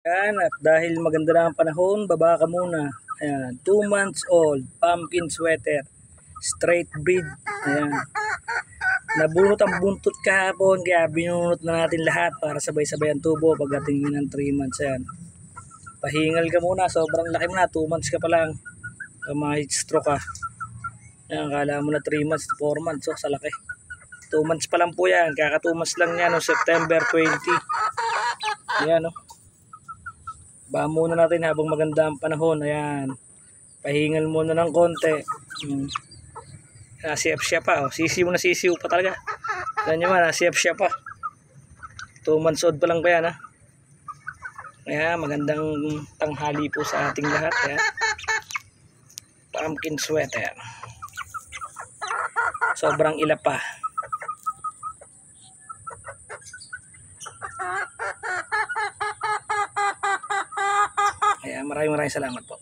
Yan, at dahil maganda na ang panahon, baba ka muna. Ayan, 2 months old, pumpkin sweater, straight breed. Ayan. Nabunot ang buntot kahapon, kaya binunot na natin lahat para sabay-sabay ang tubo pagdating ng 3 months. Ayan. Pahingal ka muna, sobrang laki mo na, 2 months ka pa lang. Stroke ka. Ayan, kala mo na 3 months to 4 months, oh, sa laki. 2 months pa lang po yan, kaka 2 months lang yan, no, September 20. Ayan, no. Baka muna natin habang maganda ang panahon. Ayan. Pahingal muna ng konti. Nasiyap siya pa. Oh. Sisiw na sisiw pa talaga. Ayan nyo ba, nasiyap siya pa. 2 months old pa lang pa yan, ha. Ayan, magandang tanghali po sa ating lahat. Ayan. Pumpkin sweater. Sobrang ilap pa. Ayan, maraming salamat po.